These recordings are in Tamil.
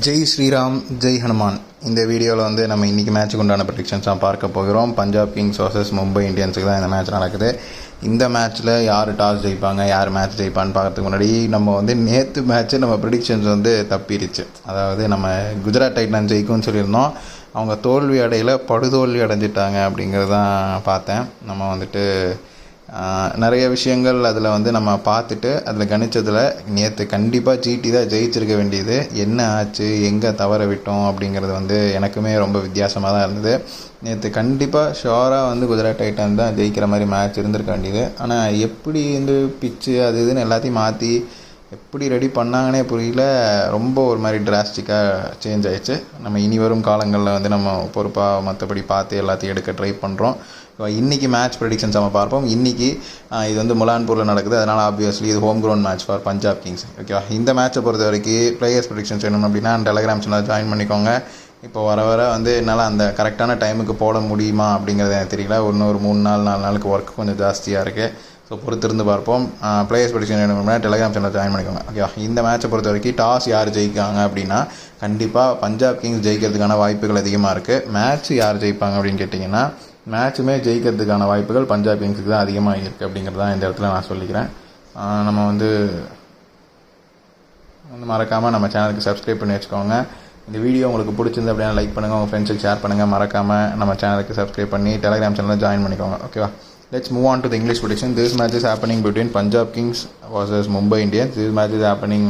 ஜெய் ஸ்ரீராம் ஜெய் ஹனுமான். இந்த வீடியோவில் வந்து நம்ம இன்றைக்கி மேட்ச்சுக்கு உண்டான ப்ரெடிக்ஷன்ஸ் தான் பார்க்க போகிறோம். பஞ்சாப் கிங்ஸ் vs மும்பை இந்தியன்ஸுக்கு தான் இந்த மேட்ச் நடக்குது. இந்த மேட்ச்சில் யார் டாஸ் ஜெயிப்பாங்க, யார் மேட்ச் ஜெயிப்பான்னு பார்க்கறதுக்கு முன்னாடி நம்ம வந்து நேற்று மேட்ச்சு நம்ம ப்ரெடிக்ஷன்ஸ் வந்து தப்பிடுச்சு. அதாவது நம்ம குஜராத் டைட்டன்ஸ் ஜெயிக்கும்னு சொல்லியிருந்தோம். அவங்க தோல்வி அடையில் படுதோல்வி அடைஞ்சிட்டாங்க அப்படிங்கிறது தான் பார்த்தேன். நம்ம வந்துட்டு நிறைய விஷயங்கள் அதில் வந்து நம்ம பார்த்துட்டு அதில் கணிச்சதில் நேற்று கண்டிப்பாக ஜிடி தான் ஜெயிச்சிருக்க வேண்டியது. என்ன ஆச்சு, எங்கே தவற விட்டோம் அப்படிங்கிறது வந்து எனக்குமே ரொம்ப வித்தியாசமாக தான் இருந்தது. நேற்று கண்டிப்பாக ஷோராக வந்து குஜராத் டைட்டன்ஸ் தான் ஜெயிக்கிற மாதிரி மேட்ச் இருந்திருக்க வேண்டியது. ஆனால் எப்படி வந்து பிச்சு அது இதுன்னு எல்லாத்தையும் மாற்றி எப்படி ரெடி பண்ணாங்கன்னே புரியல. ரொம்ப ஒரு மாதிரி டிராஸ்டிக்காக சேஞ்ச் ஆகிடுச்சு. நம்ம இனி வரும் காலங்களில் வந்து நம்ம பொறுப்பாக மற்றபடி பார்த்து எல்லாத்தையும் எடுக்க ட்ரை பண்ணுறோம். இன்றைக்கி மேட்ச் ப்ரெடிக்ஷன்ஸ் நம்ம பார்ப்போம். இன்றைக்கி இது வந்து முலான்பூரில் நடக்குது. அதனால் ஆப்வியஸ்லி இது home ground match for Punjab Kings. ஓகேவா, இந்த மேட்சை பொறுத்த வரைக்கும் பிளேயர்ஸ் ப்ரெடிக்ஷன்ஸ் வேணும் அப்படின்னா டெலகிராம் சேனல் ஜாயின் பண்ணிக்கோங்க. இப்போ வர வந்து என்னால் அந்த கரெக்டான டைமுக்கு போட முடியுமா அப்படிங்கிறது எனக்கு தெரியல. இன்னொரு 3-4 நாளுக்கு ஒர்க் கொஞ்சம் ஜாஸ்தியாக இருக்குது. ஸோ பொறுத்திருந்து பார்ப்போம். பிளேயர்ஸ் ப்ரெடிக்ஷன் வேணும்னா டெலகிராம் சேனல் ஜாயின் பண்ணிக்கோங்க. ஓகேவா, இந்த மேட்சை பொறுத்த வரைக்கும் டாஸ் யார் ஜெயிக்காங்க அப்படின்னா கண்டிப்பாக பஞ்சாப் கிங்ஸ் ஜெயிக்கிறதுக்கான வாய்ப்புகள் அதிகமாக இருக்குது. மேட்ச் யார் ஜெயிப்பாங்க அப்படின்னு கேட்டிங்கன்னா மேட்சுமே ஜெயிக்கிறதுக்கான வாய்ப்புகள் பஞ்சாப் கிங்ஸுக்கு தான் அதிகமாக இருக்குது அப்படிங்கிறது தான் இந்த இடத்துல நான் சொல்லிக்கிறேன். நம்ம வந்து மறக்காமல் நம்ம சேனலுக்கு சப்ஸ்கிரைப் பண்ணி வச்சுக்கோங்க. இந்த வீடியோ உங்களுக்கு பிடிச்சிருந்து அப்படின்னா லைக் பண்ணுங்கள், உங்கள் ஃப்ரெண்ட்ஸுக்கு ஷேர் பண்ணுங்கள். மறக்காமல் நம்ம சேனலுக்கு சப்ஸ்கிரைப் பண்ணி டெலகிராம் சேனலில் ஜாயின் பண்ணிக்கோங்க. ஓகேவா, let's move on to the English prediction. This match is happening between Punjab Kings versus Mumbai Indians. This match is happening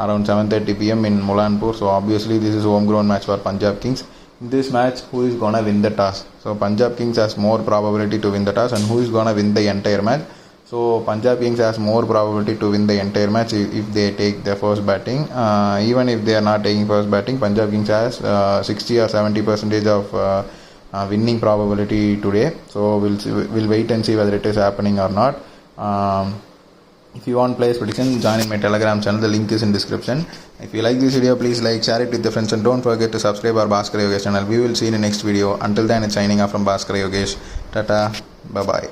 around 7:30 p.m. in Mulanpur. So obviously this is home ground match for Punjab Kings. In this match, who is gonna win the toss? So Punjab Kings has more probability to win the toss, and who is gonna win the entire match? So Punjab Kings has more probability to win the entire match if they take their first batting. Even if they are not taking first batting, Punjab Kings has 60 or 70% of winning probability today. So we'll wait and see whether it is happening or not. If you want players prediction, join in my Telegram channel. The link is in description. If you like this video, please like, share it with your friends, and don't forget to subscribe our Bhaskar Yogesh channel. We will see you in the next video. Until then, it's signing off from Bhaskar Yogesh. Tata, bye bye.